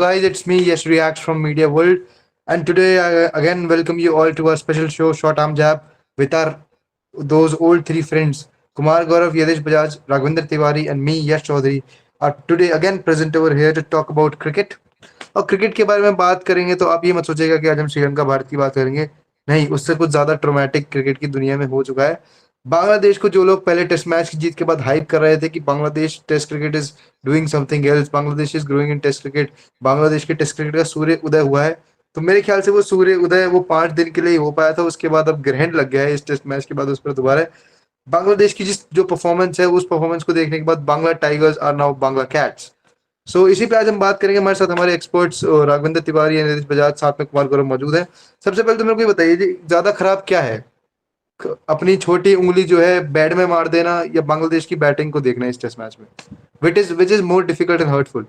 guys, it's me, Yes Reacts from Media World, and today I again welcome you all to our special show, Short Arm Jab, with our those old three friends, Kumar Gaurav, Yadesh Bajaj, Raghavinder Tiwari, and me, Yash Chaudhary, are today again present over here to talk about cricket. और cricket के बारे में बात करेंगे तो आप ये मत सोचेगा कि आज हम श्रीलंका भारत की बात करेंगे। नहीं, उससे कुछ ज्यादा ट्रोमैटिक क्रिकेट की दुनिया में हो चुका है। बांग्लादेश को जो लोग पहले टेस्ट मैच की जीत के बाद हाइप कर रहे थे कि Bangladesh test cricket is doing something else, Bangladesh is growing in test cricket, Bangladesh के टेस्ट क्रिकेट का सूर्य उदय हुआ है। तो मेरे ख्याल से वो सूर्य उदय वो 5 दिन के लिए ही हो पाया था, उसके बाद अब ग्रहण लग गया है इस टेस्ट मैच के बाद उस पर दोबारा। बांग्लादेश की जिस जो परफॉर्मेंस है उस परफॉर्मेंस को देखने के बाद Bangla tigers are now Bangla cats. So इसी पे आज हम बात करेंगे। हमारे साथ हमारे एक्सपर्ट्स राघवेंद्र तिवारी और नीतीश बजाज, साथ में कुमार गौरव मौजूद है। सबसे पहले तो मेरे को ये बताइए जी, ज्यादा खराब क्या है, अपनी छोटी उंगली जो है बैट में मार देना या बांग्लादेश की बैटिंग को देखना इस टेस्ट मैच में? Which is more difficult and hurtful?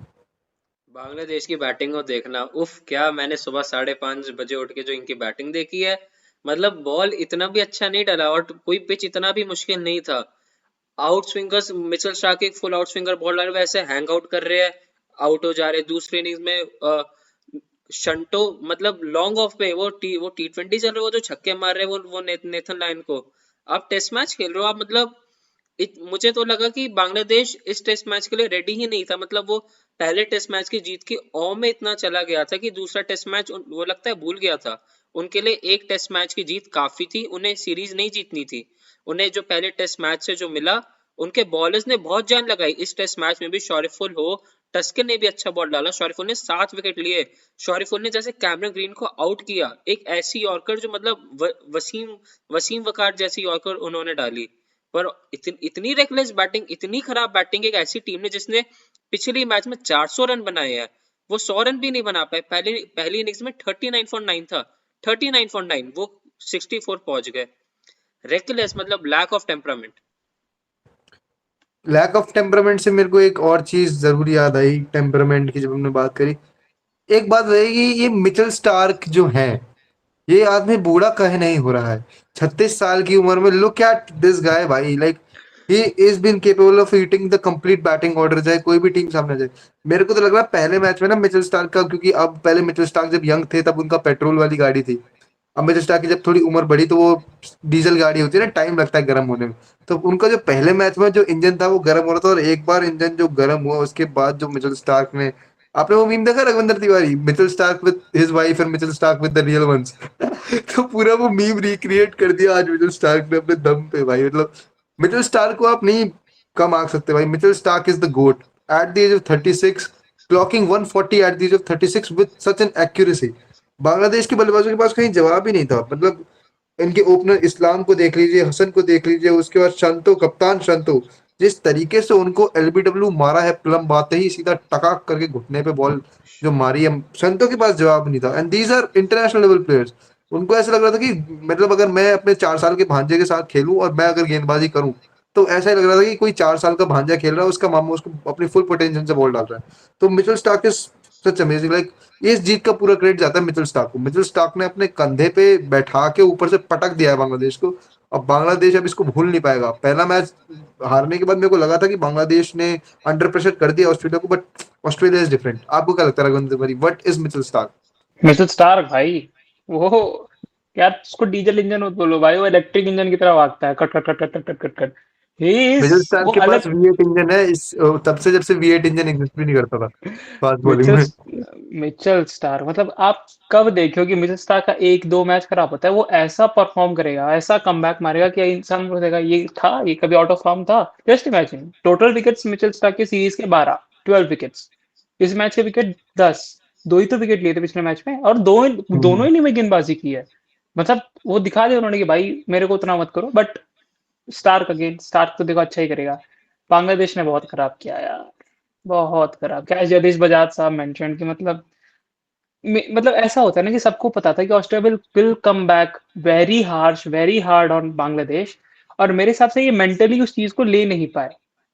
Bangladesh की बैटिंग को देखना, उफ क्या मैंने सुबह 5:30 बजे उठ के जो इनकी बैटिंग देखी है। मतलब बॉल इतना भी अच्छा नहीं डाला और कोई पिच इतना भी मुश्किल नहीं था। आउट स्विंगर्स, मिचेल स्टार्क एक फुल आउट स्विंगर बॉल डाल वैसे हैंग आउट कर रहे हैं, आउट हो जा रहे हैं। दूसरी इनिंग्स में शंटो मतलब लॉन्ग ऑफ पे वो T20 चल रहे हो, वो जो छक्के मार रहे हैं वो नेथन लायन को। आप टेस्ट मैच खेल रहे हो, आप मतलब मुझे तो लगा कि बांग्लादेश इस टेस्ट मैच के लिए रेडी ही नहीं था। मतलब वो पहले टेस्ट मैच की जीत की औ में इतना चला गया था कि दूसरा टेस्ट मैच वो लगता है भूल गया था। उनके लिए एक टेस्ट मैच की जीत काफी थी, उन्हें सीरीज नहीं जीतनी थी। उन्हें जो पहले टेस्ट मैच से जो मिला, उनके बॉलर्स ने बहुत जान लगाई। इस टेस्ट मैच में भी शॉरिफुल हो, टस्कन ने भी अच्छा बॉल डाला। शॉरिफुल ने 7 विकेट लिए। शॉरिफुल ने जैसे कैमरन ग्रीन को आउट किया, एक ऐसी यॉर्कर जो मतलब वसीम वसीम वकार जैसी यॉर्कर उन्होंने डाली। पर इतनी रेकलेस बैटिंग, इतनी खराब बैटिंग एक ऐसी टीम ने जिसने पिछली मैच में 400 रन बनाए हैं, वो 100 रन भी नहीं बना पाए। पहली इनिंग्स में 39.9 था, 39.9, वो 64 पहुंच गए। रेकलेस मतलब lack of temperament. Lack of temperament से मेरे को एक और चीज जरूर याद आई, टेम्परामेंट की जब हमने बात करी। एक बात रहेगी, ये मिचेल स्टार्क जो है, ये आदमी बूढ़ा कहे नहीं हो रहा है। 36 साल की उम्र में लुक एट दिस गाय भाई, like he is been capable of eating the complete batting order, चाहे कोई भी टीम सामने जाए। मेरे को तो लग रहा है पहले मैच में ना मिचेल स्टार्क का, क्योंकि अब पहले मिचेल स्टार्क जब यंग थे तब उनका पेट्रोल वाली गाड़ी थी। अब मिचेल स्टार्क की जब थोड़ी उम्र बढ़ी तो वो डीजल गाड़ी होती है ना, टाइम लगता है गर्म होने में। तो उनका जो पहले मैच में जो इंजन था वो गर्म हो रहा था, और एक बार इंजन जो गर्म हुआ उसके बाद जो मिचेल स्टार्क ने, आपने वो मीम देखा Raghuvinder Tiwari, Mitchell Starc with his wife and Mitchell Starc with the real ones? तो पूरा वो मीम रिक्रिएट कर दिया आज मिचेल स्टार्क ने अपने दम पे भाई। मतलब मिचेल स्टार्क को आप नहीं कम आंक सकते भाई। Mitchell Starc is the GOAT at the age of 36, clocking 140 at the age of 36 with such an accuracy. Bangladesh के बल्लेबाजों के पास कहीं जवाब ही नहीं था। मतलब इनके ओपनर इस्लाम को देख लीजिए, हसन को देख लीजिए, उसके बाद शंतो, कप्तान शंतो, जिस तरीके से उनको एलबीडब्ल्यू मारा है, प्लम बाते ही सीधा टकाक करके घुटने पे बॉल जो मारी है, शंतो के पास जवाब नहीं था। And these are international level players. उनको ऐसा लग रहा था कि मतलब अगर मैं अपने 4 साल के भांजे के साथ खेलूं और मैं अगर गेंदबाजी करूं, तो ऐसा ही लग रहा था कि कोई 4 साल का भांजा खेल रहा है, उसका मामू उसको अपनी फुल पोटेंशियल से बॉल डाल रहा है। तो Mitchell Starc is such amazing. Like इस जीत का पूरा क्रेडिट जाता है मिचेल स्टार्क को। मिचेल स्टार्क ने अपने कंधे पे बैठा के ऊपर से पटक दिया है बांग्लादेश को। अब बांग्लादेश अब इसको भूल नहीं पाएगा। पहला मैच हारने के बाद मेरे को लगा था कि बांग्लादेश ने अंडर प्रेशर कर दिया ऑस्ट्रेलिया को, बट ऑस्ट्रेलिया इज डिफरेंट। आपको क्या लगता है Raghuvansh Tiwari, what is Mitchell Starc? Mitchell Starc भाई, वो यार उसको डीजल इंजन मत बोलो भाई, वो इलेक्ट्रिक इंजन की तरह भागता है, cut cut cut cut cut cut cut cut. He is Mitchell Starc वो के पास अलग। V8 इंजन है, इस तब से जब से V8 इंजन एग्जिस्ट भी नहीं करता था फास्ट बॉलिंग मिचेल में। मिचेल स्टार्क मतलब आप कब देखो कि मिचेल स्टार्क का एक दो मैच खराब होता है, वो ऐसा परफॉर्म करेगा, ऐसा कमबैक मारेगा कि इंसान बोलेगा ये था, ये कभी आउट ऑफ फॉर्म था। Just imagine, total wickets Mitchell Starc की सीरीज के 12, 12 विकेट्स। इस मैच के विकेट 10, दो ही तो विकेट लिए थे पिछले मैच में, और दोनों ही ने गेंदबाजी की है। मतलब वो दिखा दिया उन्होंने कि भाई मेरे को उतना मत करो। बट स्टार्क अगेन, स्टार्क तो देखो अच्छा ही करेगा। बांग्लादेश ने बहुत खराब किया यार, बहुत खराब। क्या जगदीश बजाज साहब मेंशन कि मतलब ऐसा होता है ना कि सबको पता था कि Australia will come back very harsh, very hard on Bangladesh. और मेरे हिसाब से ये मेंटली उस चीज को ले नहीं पाए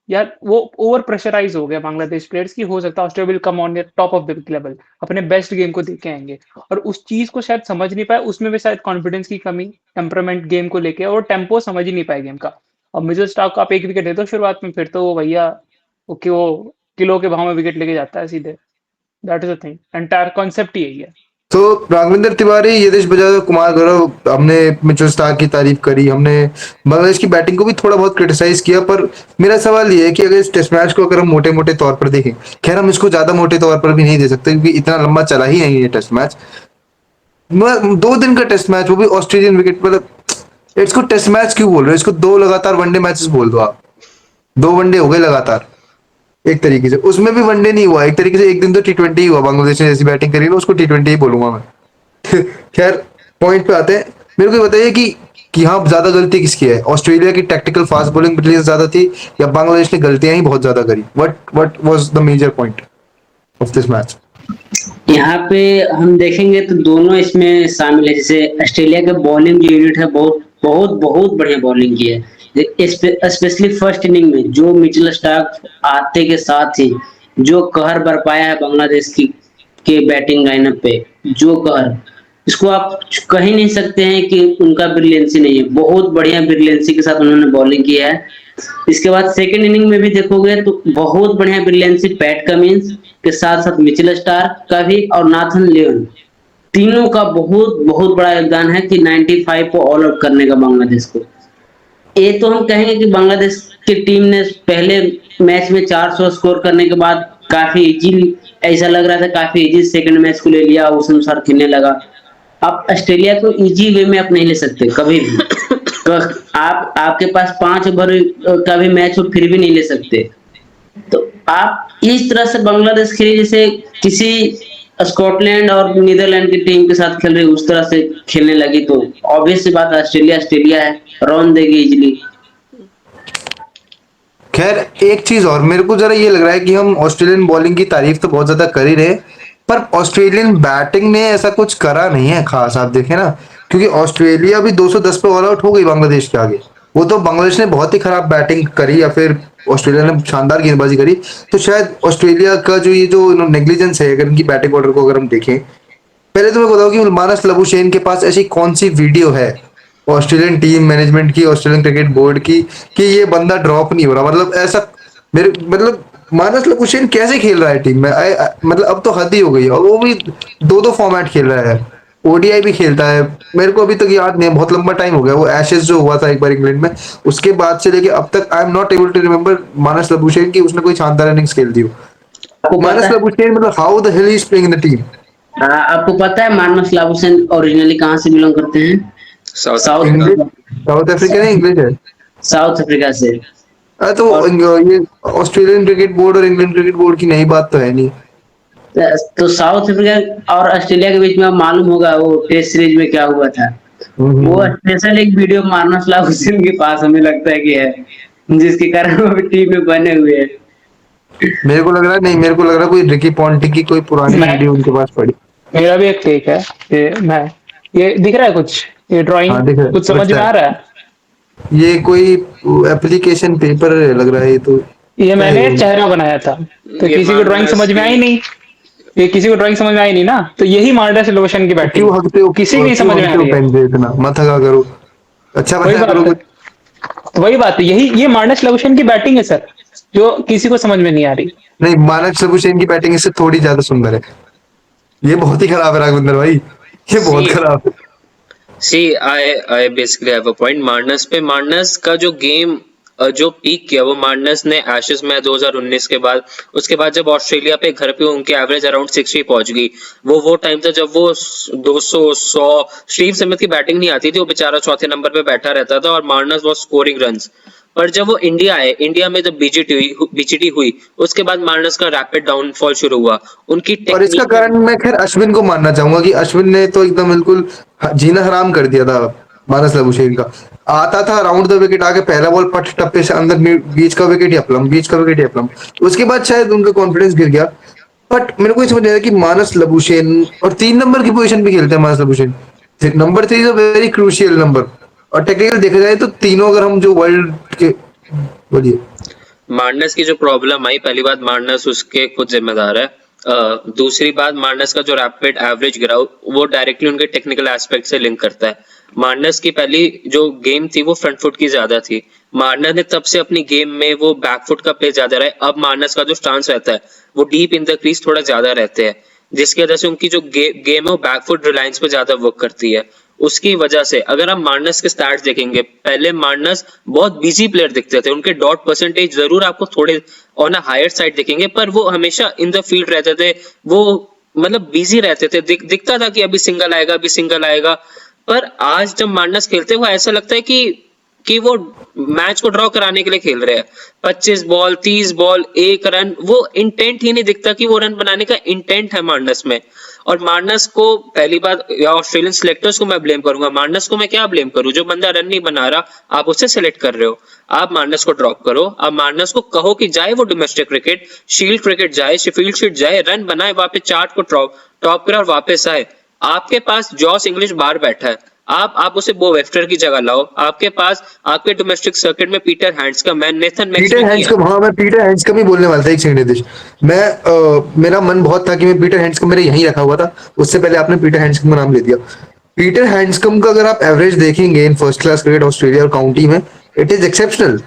यार, वो ओवर प्रेशराइज हो गया बांग्लादेश प्लेयर्स की। हो सकता है Australia will come on top of the level, अपने बेस्ट गेम को देख के आएंगे, और उस चीज को शायद समझ नहीं पाए। उसमें भी शायद कॉन्फिडेंस की कमी, टेम्परामेंट गेम को लेके, और टेम्पो समझ ही नहीं पाए गेम का। और मिचेल स्टार्क को आप एक विकेट दे दो शुरुआत में, फिर तो वो भैया वो किलो के भाव में विकेट लेके जाता है सीधे। That is the thing, entire concept ही यही है। तो राघवेंद्र तिवारी, यदेश बजाज और कुमार गौरव, हमने मिचेल स्टार्क की तारीफ करी, हमने बांग्लादेश की बैटिंग को भी थोड़ा बहुत क्रिटिसाइज किया, पर मेरा सवाल ये है कि अगर इस टेस्ट मैच को अगर हम मोटे मोटे तौर पर देखें, खैर हम इसको ज्यादा मोटे तौर पर भी नहीं दे सकते क्योंकि इतना लंबा चला ही नहीं है टेस्ट मैच। 2 दिन का टेस्ट मैच, वो भी ऑस्ट्रेलियन विकेट, मतलब इसको टेस्ट मैच क्यों बोल रहे हो? इसको 2 लगातार वनडे मैचेस बोल दो आप। 2 वनडे हो गए लगातार एक तरीके से, उसमें भी वनडे नहीं हुआ, एक तरीके से एक दिन तो टी20 हुआ, बांग्लादेश ने जैसी बैटिंग करी ना उसको टी20 ही बोलूंगा मैं। खैर पॉइंट पे आते हैं। मेरे को ये बताइए कि हाँ, ज्यादा गलती किसकी है? ऑस्ट्रेलिया की टैक्टिकल फास्ट बॉलिंग ब्रिलियंस ज्यादा थी या बांग्लादेश ने गलतियां ही बहुत ज्यादा करी? What was the major point of this match? यहाँ पे हम देखेंगे तो दोनों इसमें शामिल है। जैसे ऑस्ट्रेलिया का बॉलिंग जो यूनिट है बहुत बहुत बहुत बढ़िया बॉलिंग की है। स्पेशली फर्स्ट इनिंग में जो मिचेल स्टार्क आते के साथ ही जो कहर बरपाया है बांग्लादेश की के बैटिंग लाइनअप पे, जो कहर, इसको आप कह ही नहीं सकते हैं कि उनका ब्रिलियंसी नहीं है। बहुत बढ़िया ब्रिलियंसी के साथ उन्होंने बॉलिंग की है। इसके बाद सेकंड इनिंग में भी देखोगे तो बहुत बढ़िया ब्रिलियंसी पैट कमिंस के साथ साथ मिचेल स्टार्क का भी और नाथन लियोन, तीनों का बहुत बहुत बड़ा योगदान है कि 95 को ऑल आउट करने का बांग्लादेश को। ये तो हम कहेंगे कि बांग्लादेश की टीम ने पहले मैच में 400 स्कोर करने के बाद काफी इजी, ऐसा लग रहा था काफी इजी सेकंड मैच को ले लिया, उस अनुसार खेलने लगा। आप ऑस्ट्रेलिया को इजी वे में आप नहीं ले सकते कभी भी। तो आप आपके पास 5 ओवर का भी मैच हो फिर भी नहीं ले सकते। तो आप इस तरह से बांग्लादेश खेली जैसे किसी स्कॉटलैंड और नीदरलैंड की टीम के साथ खेल रही उस तरह से खेलने लगी, तो ऑब्वियस सी बात ऑस्ट्रेलिया ऑस्ट्रेलिया है, रन देगी इजीली। खैर एक चीज और मेरे को जरा ये लग रहा है कि हम ऑस्ट्रेलियन बॉलिंग की तारीफ तो बहुत ज्यादा कर ही रहे, पर ऑस्ट्रेलियन बैटिंग ने ऐसा कुछ करा नहीं है खास, आप देखें ना, क्योंकि ऑस्ट्रेलिया भी 210 पे ऑल आउट हो गई बांग्लादेश के आगे। वो तो बांग्लादेश ने बहुत ही खराब बैटिंग करी या फिर ऑस्ट्रेलिया ने शानदार गेंदबाजी करी। तो शायद ऑस्ट्रेलिया का जो ये जो नेग्लिजेंस है अगर इनकी बैटिंग ऑर्डर को अगर हम देखें, पहले तो मैं बताऊं कि मानस लबुशेन के पास ऐसी कौन सी वीडियो है ऑस्ट्रेलियन टीम मैनेजमेंट की, ऑस्ट्रेलियन क्रिकेट बोर्ड की, कि ये बंदा ड्रॉप नहीं हो रहा? मतलब ऐसा मेरे मतलब मानस लबुशेन कैसे खेल रहा है टीम में? मतलब अब तो हद ही हो गई है, और वो भी 2 फॉर्मेट खेल रहा है, ओडीआई भी खेलता है। मेरे को अभी तक याद नहीं है, बहुत लंबा टाइम हो गया, वो एशेज जो हुआ था एक बार इंग्लैंड में, उसके बाद से लेके अब तक I am not able to remember Marnus Labuschagne की उसने कोई शानदार इनिंग्स खेल दी हो। आपको पता मानस है, लबुशेन मतलब how the hell is playing in the team? आपको पता है मार्नस लाबुशेन ओरिजिनली कहाँ से बिलोंग करते हैं? South south Africa. English, south Africa है, इंग्लिश है? साउथ अफ्रीका से। तो और ये ऑस्ट्रेलियन क्रिकेट बोर्ड और इंग्लैंड क्रिकेट बोर्ड की नई बात तो है नहीं। तो साउथ अफ्रीका और ऑस्ट्रेलिया के बीच में मालूम होगा वो टेस्ट सीरीज में क्या हुआ था। वो स्पेशल एक वीडियो मार्नस लाबुशेन के पास हमें लगता है कि है, जिसके कारण वो टीम में बने हुए हैं। मेरे को लग रहा है नहीं, मेरे को लग रहा है कोई रिकी पॉन्टिंग की कोई पुरानी मैं वीडियो उनके पास पड़ी। मेरा भी एक टेक है कि मैं, ये दिख रहा है कुछ, ये ड्राइंग हाँ दिख रहा है, कुछ समझ बचता में आ है। रहा है? ये कोई एप्लीकेशन पेपर लग रहा है, ये तो ये क्या है मैंने ये? एक चेहरा बनाया था, तो ये किसी को ड्राइंग मार्नस समझ में आई की नहीं। ये किसी को ड्राइंग समझ में आई नहीं ना, तो यही मार्नस लोशन की तो बैटिंग क्यों हकते हो, किसी की नहीं क्यों समझ में आ हकते हो रही है। पेन से? इतना मत हका करो, अच्छा वही बनाया करो बात है, कुछ। वही बात है, यही ये मार्नस लोशन की बैटिंग है सर, जो किसी को समझ में नहीं आ रही। नहीं, मानस लबुशेन की बैटिंग इससे थोड़ी ज्यादा सुंदर है। ये बहुत ही खराब है राघवेंद्र भाई, ये बहुत सी खराब है। See I basically have a point Marnus पे। मार्नस का जो गेम जो पीक किया वो मार्नस ने एशेज में 2019 के बाद, उसके बाद जब ऑस्ट्रेलिया पे घर पे उनके एवरेज अराउंड 60 पहुंच गई, वो टाइम था जब वो 200 100 स्टीव स्मिथ की बैटिंग नहीं आती थी, वो बेचारा चौथे नंबर पे बैठा रहता था और मार्नस वाज स्कोरिंग रन्स। पर जब वो इंडिया आए, इंडिया में जब बीजीटी हुई, उसके बाद मार्नस का रैपिड डाउनफॉल शुरू हुआ। उनकी और इसका टेक्निक कारण मैं खैर अश्विन को मानना चाहूंगा कि अश्विन ने तो एकदम बिल्कुल जीना हराम कर दिया था मानस लबुशेन का। आता था राउंड द विकेट आके, पहला बॉल पट टप्पे से अंदर, बीच का विकेट या प्लम, बीच का विकेट या प्लम। उसके बाद शायद उनका कॉन्फिडेंस गिर गया। बट मेरे को ये समझ नहीं आया कि मानस लबुशेन और 3 नंबर की पोजीशन पे खेलते हैं Marnus Labuschagne. Number 3 is a very crucial number, और टेक्निकल देखा जाए तो तीनों अगर हम जो वर्ल्ड के, बोलिए। मार्नस की जो प्रॉब्लम आई, पहली बात मार्नस उसके खुद जिम्मेदार है। दूसरी बात, मार्नस का जो रैपिड एवरेज गिरा वो डायरेक्टली उनके टेक्निकल एस्पेक्ट से लिंक करता है। मार्नस की पहली जो गेम थी वो फ्रंट फुट की ज्यादा थी। मार्नस ने तब से अपनी गेम में वो बैक फुट का प्ले ज्यादा रहा है। अब मार्नस का जो स्टांस रहता है वो डीप इन द क्रीज थोड़ा ज्यादा रहते हैं, जिसकी वजह से उनकी जो गेम है वो बैक फुट रिलायंस पे ज्यादा वर्क करती है। उसकी वजह से अगर हम मार्नस के स्टैट्स देखेंगे, पहले मार्नस बहुत बिजी प्लेयर दिखते थे, उनके डॉट परसेंटेज जरूर आपको थोड़े ऑन अ हायर साइड दिखेंगे, पर वो हमेशा इन द फील्ड रहते थे, वो मतलब बिजी रहते थे, दिखता था कि अभी सिंगल आएगा, अभी सिंगल आएगा। पर आज जब मार्नस खेलते हैं वो ऐसा लगता है कि वो मैच को ड्रॉ कराने के लिए खेल रहे हैं। 25 बॉल 30 बॉल 1 रन, वो इंटेंट ही नहीं दिखता कि वो रन बनाने का इंटेंट है मार्नस में। और मार्नस को पहली बात या ऑस्ट्रेलियन सिलेक्टर्स को मैं ब्लेम करूंगा, मार्नस को मैं क्या ब्लेम करूं? जो बंदा रन नहीं बना रहा आप उसे सेलेक्ट कर रहे हो, आप मार्नस को ड्रॉप करो, आप मार्नस को कहो कि जाए वो डोमेस्टिक क्रिकेट, शील्ड क्रिकेट जाए, शेफील्ड शील्ड जाए, रन बनाए, वहां पे चार्ट को टॉप करे और वापस आए। आपके पास जॉस इंग्लिश बाहर बैठा है, आप उसे बो वेफ्टर की जगह लाओ। आपके पास आपके डोमेस्टिक सर्किट में पीटर हैंड्सकम, मैं नेथन पीटर मैक्सवेल हैंड्सकम, हाँ मैं पीटर हैंड्सकम ही बोलने वाला था। एक सेकंड नितिश, मैं मेरा मन बहुत था कि मैं पीटर हैंड्सकम मेरे यहीं रखा हुआ था, उससे पहले आपने पीटर हैंड्सकम का नाम ले दिया। पीटर हैंड्सकम का अगर आप एवरेज देखेंगे in first class cricket Australia और काउंटी में, इट इज एक्सेप्शनल।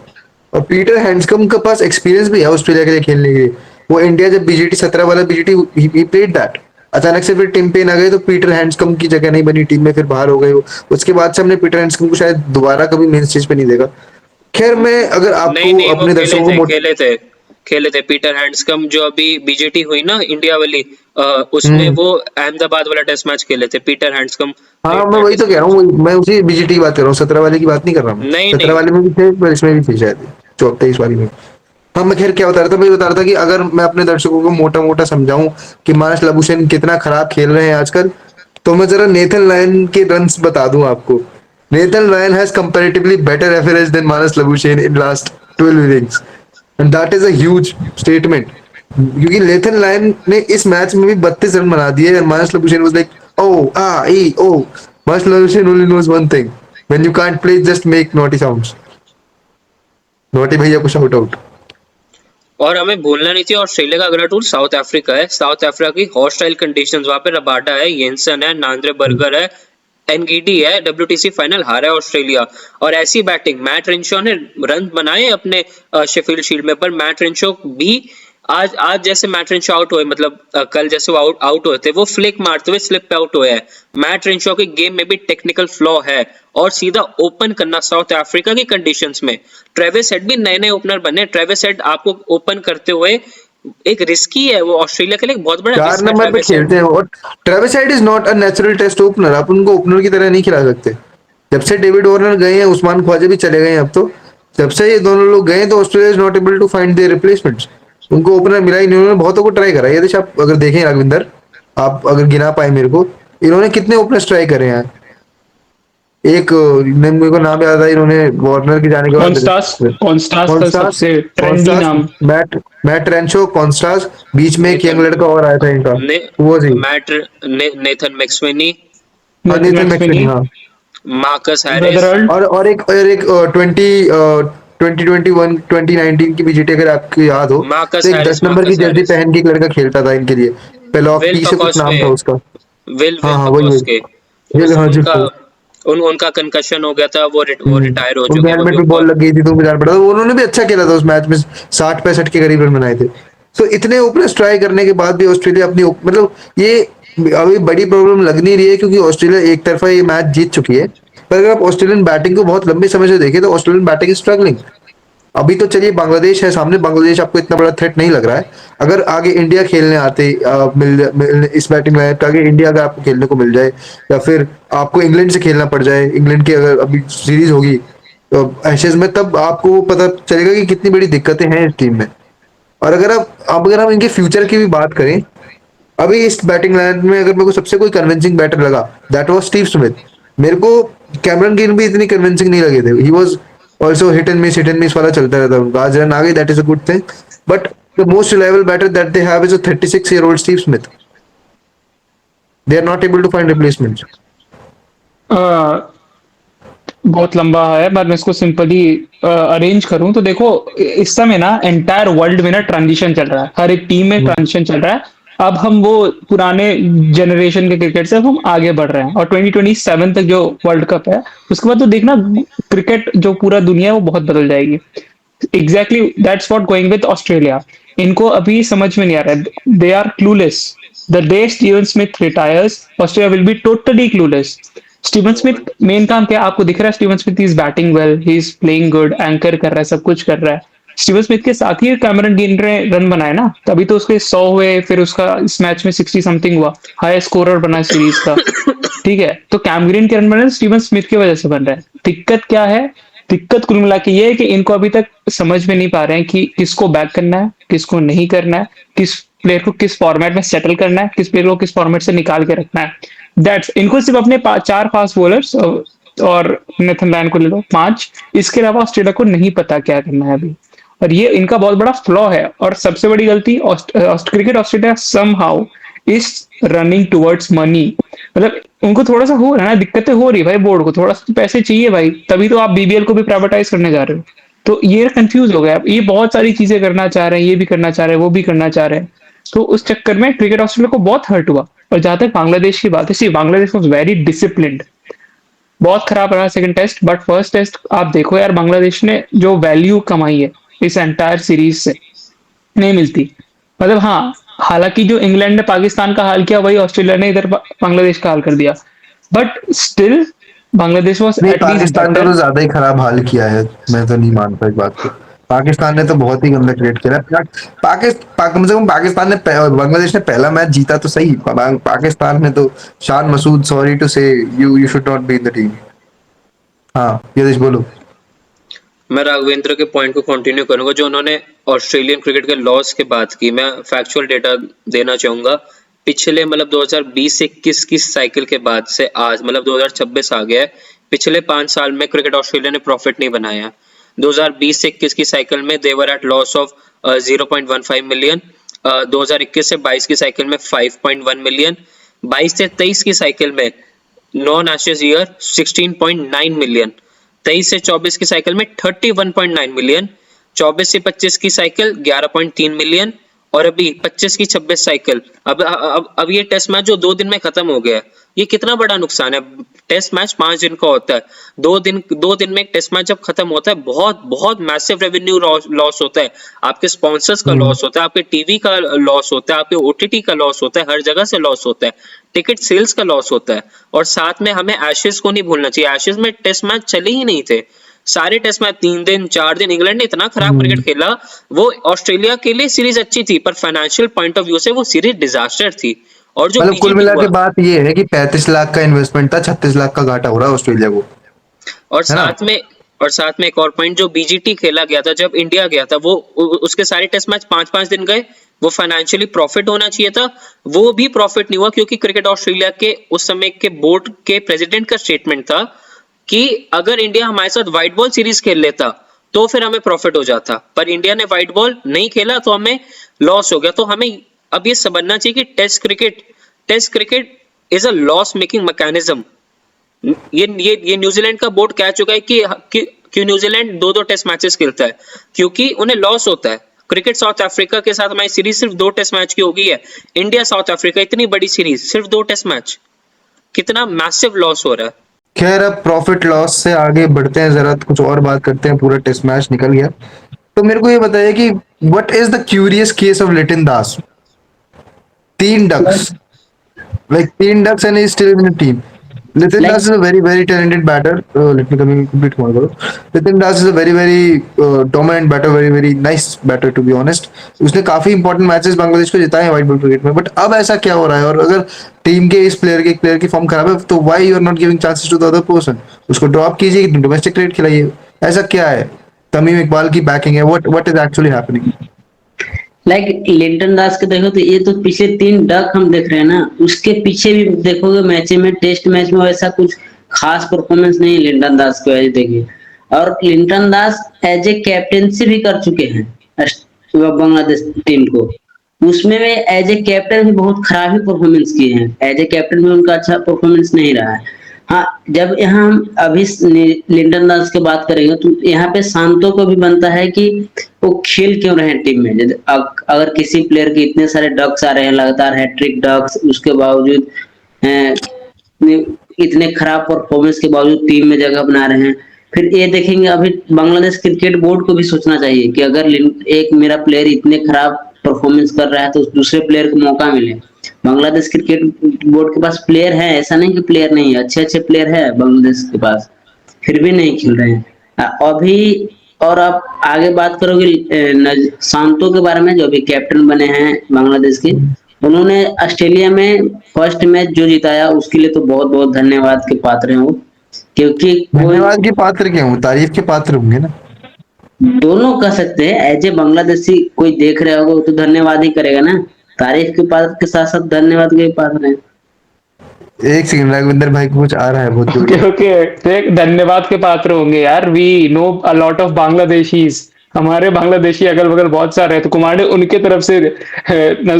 और पीटर हैंड्सकम के पास एक्सपीरियंस भी है ऑस्ट्रेलिया के लिए खेलने के लिए। वो इंडिया जब बीजीटी 17 वाला बीजीटी ही प्लेड दैट, अचानक से फिर टिम पेन आ गए तो पीटर हैंड्सकम की जगह नहीं बनी टीम में, फिर बाहर हो गए वो। उसके बाद से हमने पीटर हैंड्सकम को शायद दोबारा कभी मेन स्टेज पे नहीं देखा। खैर, मैं अगर नहीं आपको नहीं, वो अपने दर्शकों को खेले थे पीटर हैंड्सकम। जो अभी बीजेटी हुई ना इंडिया वाली, उसमें हम्म, वो अहमदाबाद वाला टेस्ट मैच खेले थे पीटर हैंड्सकम। हाँ मैं वही तो कह रहा हूँ, मैं उसी बीजीटी की बात कर रहा हूँ, 17 वाले की बात नहीं कर रहा मैं। नहीं 17 नहीं, वाले में भी थे पर इसमें भी थे शायद, 24 वाली में। हाँ, मैं खैर क्या बता रहा था, मैं ये बता रहा था कि अगर मैं अपने दर्शकों को मोटा मोटा समझाऊं कि मार्श लबुशेन कितना खराब खेल रहे हैं आजकल, तो मैं जरा नेथन लायन के रन्स बता दूं आपको। Nathan Lyon has comparatively better average than Marnus Labuschagne in last 12 innings, and that is a huge statement. क्योंकि नेथन लायन ने इस मैच में भी 32 रन बना दिए, and Marnus Labuschagne was like oh ah ee oh. Marnus Labuschagne only knows one thing, when you can't play just make naughty sounds. Naughty भैया को shout out. और हमें भूलना नहीं चाहिए ऑस्ट्रेलिया का अगला टूर साउथ अफ्रीका है। साउथ अफ्रीका की हॉस्टाइल कंडीशंस, वहां पे रबाडा है, येंसन है, नांद्रे बर्गर है, एनगीडी है, डब्ल्यूटीसी फाइनल हारा है ऑस्ट्रेलिया। और ऐसी बैटिंग, मैट रिंशो ने रन बनाए अपने शेफील्ड शील्ड में, पर मैट रिंशो भी आज जैसे मैट रिंशो आउट हुए, मतलब कल जैसे वो आउट हुए थे, वो फ्लिक मारते हुए स्लिप पे आउट हुए हैं। मैट रिंशो की गेम में भी टेक्निकल फ्लॉ है। और सीधा ओपन करना साउथ अफ्रीका की कंडीशंस में, ट्रेविस हेड भी नए नए ओपनर बने। ट्रेविस हेड आपको ओपन करते हुए एक रिस्की है, वो ऑस्ट्रेलिया के लिए एक बहुत बड़ा 4 रिस्क है नंबर पे ट्रेविस हेड। खेलते हैं, और Travis head is not a natural taste opener. आप उनको ओपनर की तरह नहीं खिला सकते। जब से डेविड वार्नर गए हैं, उस्मान ख्वाजा भी चले गए हैं अब तो, जब से ये दोनों लोग गए हैं तो Australia is not able to find their replacements. उनको ओपनर मिला ही नहीं। उन्होंने बहुतों को ट्राई करा। ये देश आप अगर देखें राघविंदर, आप अगर गिना पाए मेरे को, इन्होंने कितने ओपनर्स ट्राई करे हैं। एक मेरे को नाम याद है, इन्होंने वार्नर के जाने के बाद कॉन्स्टास था कॉन्स्टास, सबसे ट्रेंडी कॉन्स्टास, नाम। मैट मैट रेंचो, कॉन्स्टास, बीच में एक नेथन यंग लड़का और आया था इनका, ने, वो जी, मैट नेथन मैक्सवेनी, हाँ नेथन नेथन मैक्सवेनी, मैक्सवेनी, हाँ। मार्कस हैरिस, ब्रदरहल्ड, और एक 2021 2019 की बीजीटी अगर आपको याद हो, तो एक 10 नंबर की मार्कस जर्सी हैरिस, पहन के एक लड़का खेलता था इनके लिए, विल पेलॉफ्टी से कुछ नाम पकोस्के, था उसका। विल हाँ हाँ, वही पकोस्के। वही, उस हाँ जी, उनका उनका कंकशन हो गया था, वो रिटायर हो उनके चुके हैं, वो हेलमेट भी पे बॉल बहुत। लग गई थी तो उनको जाना पड़ा था। उन्होंने भी अच्छा खेला था उस मैच में, 60-65 के करीब रन बनाए थे। सो इतने ओपनर्स ट्राई करने के बाद भी ऑस्ट्रेलिया अपनी मतलब ये अभी बड़ी प्रॉब्लम लग नहीं रही है, क्योंकि ऑस्ट्रेलिया एक तरफा ये मैच जीत चुकी है। पर अगर आप ऑस्ट्रेलियन बैटिंग को बहुत लंबे समय से देखें तो ऑस्ट्रेलियन बैटिंग इज स्ट्रगलिंग। अभी तो चलिए बांग्लादेश है सामने, बांग्लादेश आपको इतना बड़ा थ्रेट नहीं लग रहा है। अगर आगे इंडिया खेलने आते इस बैटिंग लाइन पे आगे इंडिया अगर आपको खेलने को मिल जाए, या फिर आपको इंग्लैंड से खेलना पड़ जाए, इंग्लैंड की अगर अभी सीरीज होगी तो एशेज में, तब आपको पता चलेगा कि कितनी बड़ी दिक्कतें हैं इस टीम में। और अगर हम इनके फ्यूचर की भी बात करें, अभी इस बैटिंग लाइन में अगर मेरे को सबसे कोई कन्विंसिंग बैटर लगा, दैट वाज स्टीव स्मिथ। मेरे को कैमरन ग्रीन भी इतनी कन्विंसिंग नहीं लगे थे। He was also hit and miss वाला चलता रहता है उनका। आज रन आ गए, that is a good thing, but the most reliable batter that they have is a 36-year-old Steve Smith. They are not able to find replacement. बहुत लंबा है, पर मैं इसको सिंपली अरेंज करूं तो देखो, इस समय ना एंटायर वर्ल्ड में ना ट्रांजिशन चल रहा है, हर एक टीम में ट्रांजिशन चल रहा है। अब हम वो पुराने जनरेशन के क्रिकेट से अब हम आगे बढ़ रहे हैं और 2027 तक जो वर्ल्ड कप है उसके बाद तो देखना क्रिकेट जो पूरा दुनिया है वो बहुत बदल जाएगी। Exactly that's what going with Australia. इनको अभी समझ में नहीं आ रहा है, they are clueless. The day Steven Smith retires Australia will be totally clueless. Steven Smith main काम क्या है आपको दिख रहा है? Steven Smith is batting well, he is playing good, anchor कर रहा है, सब कुछ कर रहा है। स्टीवन स्मिथ के साथ ही कैमरन ग्रीन ने रन बनाए ना, तभी तो उसके 100 हुए, फिर उसका इस मैच में 60 समथिंग हुआ, हाईएस्ट स्कोरर बना सीरीज का। ठीक है, तो कैम ग्रीन के रन बन रहे हैं स्टीवन स्मिथ की वजह से बन रहे हैं। दिक्कत क्या है? दिक्कत कुल मिला के ये है कि इनको अभी तक समझ में नहीं पा रहे हैं कि किसको बैक करना है, किसको नहीं करना है, किस प्लेयर को किस फॉर्मेट में सेटल करना है, किस प्लेयर को किस फॉर्मेट से निकाल के रखना है। दैट्स इनको सिर्फ अपने 4 फास्ट बॉलर्स और नेथन लैन को ले लो 5, इसके अलावा ऑस्ट्रेलिया को नहीं पता क्या करना है अभी। और ये इनका बहुत बड़ा फ्लॉ है। और सबसे बड़ी गलती cricket Australia somehow is running towards money. मतलब उनको थोड़ा सा हो रहा है ना, दिक्कतें हो रही है भाई, बोर्ड को थोड़ा सा तो पैसे चाहिए भाई, तभी तो आप बीबीएल को भी प्राइवेटाइज करने जा रहे हो। तो ये कंफ्यूज हो गया, ये बहुत सारी चीजें करना चाह रहे हैं, ये भी करना चाह रहे हैं, वो भी करना चाह रहे हैं। तो उस चक्कर में क्रिकेट ऑस्ट्रेलिया को बहुत हर्ट हुआ। और जहां तक बांग्लादेश की बात है, see Bangladesh was very disciplined. बहुत खराब रहा second test, but first test आप देखो यार, बांग्लादेश ने जो वैल्यू कमाई है इस एंटायर सीरीज से नहीं मिलती। मतलब हाँ, हालांकि जो इंग्लैंड ने पाकिस्तान का हाल किया वही ऑस्ट्रेलिया ने इधर बांग्लादेश का हाल कर दिया, बट स्टिल बांग्लादेश वॉज नहीं, एटलीस्ट पाकिस्तान का बेटर। तो ज्यादा ही खराब हाल किया है। मैं तो नहीं मानता इस बात को। पाकिस्तान ने तो बहुत ही गंदा क्रिएट किया है। कम से कम पाकिस्तान ने बांग्लादेश ने पहला मैच जीता तो सही। पाकिस्तान ने तो शान मसूद, सॉरी टू से, you should not be in the team. हाँ यदेश बोलो। मैं राघवेंद्र के पॉइंट को कंटिन्यू करूंगा जो उन्होंने ऑस्ट्रेलियन क्रिकेट के लॉस के बात की। मैं फैक्चुअल डेटा देना चाहूंगा। पिछले मतलब 2020-21 की साइकिल के बाद से आज मतलब 2026 आ गया है, पिछले 5 साल में क्रिकेट ऑस्ट्रेलिया ने प्रॉफिट नहीं बनाया। 2020-21 की साइकिल में they were at loss of 0.15 million, 2021 से 22 की साइकिल में 5.1 मिलियन, 22 से 23 की साइकिल में नॉन एशेज ईयर 16.9 मिलियन, 23 से 24 की साइकिल में 31.9 मिलियन, 24 से 25 की साइकिल 11.3 मिलियन, और अभी 25 की 26 साइकिल अब ये टेस्ट मैच जो 2 दिन में खत्म हो गया है, ये कितना बड़ा नुकसान है। टेस्ट मैच 5 दिन का होता है, 2 दिन में एक टेस्ट मैच जब खत्म होता है, बहुत बहुत मैसिव रेवेन्यू लॉस होता है। आपके स्पॉन्सर्स का लॉस होता है, आपके टीवी का लॉस होता है, आपके ओटीटी का लॉस होता है, हर जगह से लॉस होता है, टिकट सेल्स का लॉस होता है। और साथ में हमें एशेज को नहीं भूलना चाहिए। एशेज में टेस्ट मैच चले ही नहीं थे, सारे टेस्ट मैच 3 दिन 4 दिन। इंग्लैंड ने इतना खराब क्रिकेट खेला, वो ऑस्ट्रेलिया के लिए सीरीज अच्छी थी पर फाइनेंशियल पॉइंट ऑफ व्यू से वो सीरीज डिजास्टर थी। और जो मतलब कुल बीजेपी मिला हुआ, के बात ये है कि 35 लाख का इन्वेस्टमेंट था, 36 लाख का घाटा हो रहा है ऑस्ट्रेलिया को। और है ना? साथ में एक और पॉइंट, जो बीजीटी खेला गया था जब इंडिया गया था, वो उसके सारे टेस्ट मैच 5-5 दिन गए। वो फाइनेंशियली प्रॉफिट होना चाहिए था, वो भी प्रॉफिट नहीं हुआ, क्योंकि क्रिकेट ऑस्ट्रेलिया के उस समय के बोर्ड के प्रेसिडेंट का स्टेटमेंट था कि अगर इंडिया हमारे साथ व्हाइट बॉल सीरीज खेल लेता तो फिर हमें प्रॉफिट हो जाता, पर इंडिया ने व्हाइट बॉल नहीं खेला तो हमें लॉस हो गया। तो हमें अब ये समझना चाहिए कि test cricket is a loss making mechanism. ये न्यूजीलैंड का बोर्ड कह चुका है कि न्यूजीलैंड 2-2 टेस्ट मैचेस खेलता है क्योंकि उन्हें लॉस होता है। क्रिकेट साउथ अफ्रीका के साथ हमारी सीरीज सिर्फ 2 टेस्ट मैच की हो गई है। इंडिया साउथ अफ्रीका इतनी बड़ी सीरीज, सिर्फ 2 टेस्ट मैच, कितना मैसिव लॉस हो रहा है। खैर, अब प्रॉफिट लॉस से आगे बढ़ते हैं, जरा कुछ और बात करते हैं। पूरा टेस्ट मैच निकल गया, तो मेरे को ये बताइए कि what is the curious case of Liton Das. 3 ducks, like 3 ducks and he's still in the team. Nitin Like Das is a very very talented batter. Let me complete more. Nitin Das is a very very dominant batter, very very nice batter to be honest. उसने काफी important matches Bangladesh को जिताए हैं white ball cricket में। But अब ऐसा क्या हो रहा है? और अगर टीम के इस एक प्लेयर की फॉर्म खराब है तो why you are not giving chances to the other person? उसको ड्रॉप कीजिए, डोमेस्टिक क्रिकेट खिलाइए। ऐसा क्या है? तमीम इकबाल की बैकिंग है। What is actually happening? Like Litton Das के देखो तो ये तो पिछले 3 डक हम देख रहे हैं ना, उसके पीछे भी देखोगे मैच में, टेस्ट मैच में वैसा कुछ खास परफॉर्मेंस नहीं है लिंटन दास को। ऐसे देखिए, और Liton Das as a captaincy भी कर चुके हैं बांग्लादेश टीम को, उसमें वे एज ए कैप्टन भी बहुत खराब ही परफॉर्मेंस किए हैं। एज ए कैप्टन में उनका अच्छा परफॉर्मेंस नहीं रहा है। हाँ, जब यहाँ हम अभी लिंटन दास की बात करेंगे तो यहाँ पे शांतो को भी बनता है कि वो खेल क्यों रहे हैं टीम में। जैसे अगर किसी प्लेयर के इतने सारे डक्स आ रहे हैं लगातार, हैट्रिक डक्स, उसके बावजूद इतने खराब परफॉर्मेंस के बावजूद टीम में जगह बना रहे हैं। फिर ये देखेंगे, अभी बांग्लादेश क्रिकेट बोर्ड को भी सोचना चाहिए कि अगर एक मेरा प्लेयर इतने खराब परफॉर्मेंस कर रहा है तो दूसरे प्लेयर को मौका मिले। बांग्लादेश क्रिकेट बोर्ड के पास प्लेयर है, ऐसा नहीं कि प्लेयर नहीं है, अच्छे अच्छे प्लेयर है बांग्लादेश के पास, फिर भी नहीं खेल रहे हैं अभी। और आप आगे बात करोगे शांतो के बारे में, जो अभी कैप्टन बने हैं बांग्लादेश के, उन्होंने ऑस्ट्रेलिया में फर्स्ट मैच जो जिताया उसके लिए तो बहुत बहुत धन्यवाद के पात्र हैं वो, क्योंकि कोई धन्यवाद के पात्र क्यों हूँ, तारीफ के पात्र होंगे ना। दोनों कह सकते हैं। एज ए बांग्लादेशी कोई देख रहा होगा वो तो धन्यवाद ही करेगा ना, तारीफ के पात्र के साथ साथ धन्यवाद के भी पात्र हैं। एक सेकंड, राघविंदर भाई को कुछ आ रहा है बहुत ओके जोर। ओके, देख धन्यवाद के पात्र होंगे यार। We know a lot of Bangladeshis, हमारे बांग्लादेशी अगल बगल बहुत सारे हैं, तो कुमार ने उनके तरफ से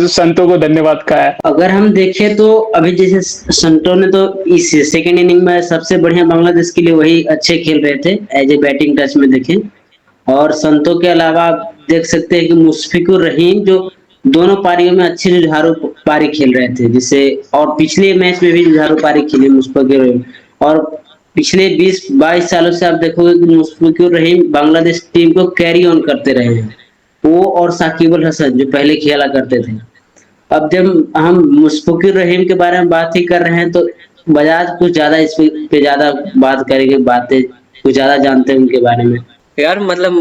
संतों को धन्यवाद कहा है। अगर हम देखें तो अभी जैसे संतो ने तो इस सेकेंड इनिंग में सबसे बढ़िया बांग्लादेश के लिए वही अच्छे खेल रहे थे एज ए बैटिंग टच में देखें। और संतो के अलावा आप देख सकते हैं कि मुशफिकुर रहीम जो दोनों पारियों में अच्छे जुझारू पारी खेल रहे थे, जिससे और पिछले मैच में भी जुझारू पारी खेली मुशफिकुर रहीम। और पिछले 20-22 सालों से आप देखोगे कि मुशफिकुर रहीम बांग्लादेश टीम को कैरी ऑन करते रहे हैं, वो और साकिब अल हसन जो पहले खेला करते थे। अब जब हम मुशफिकुर रहीम के बारे में बात ही कर रहे हैं तो बजाज कुछ ज्यादा इस पे ज्यादा बात करेंगे, बातें कुछ ज्यादा जानते हैं उनके बारे में। यार मतलब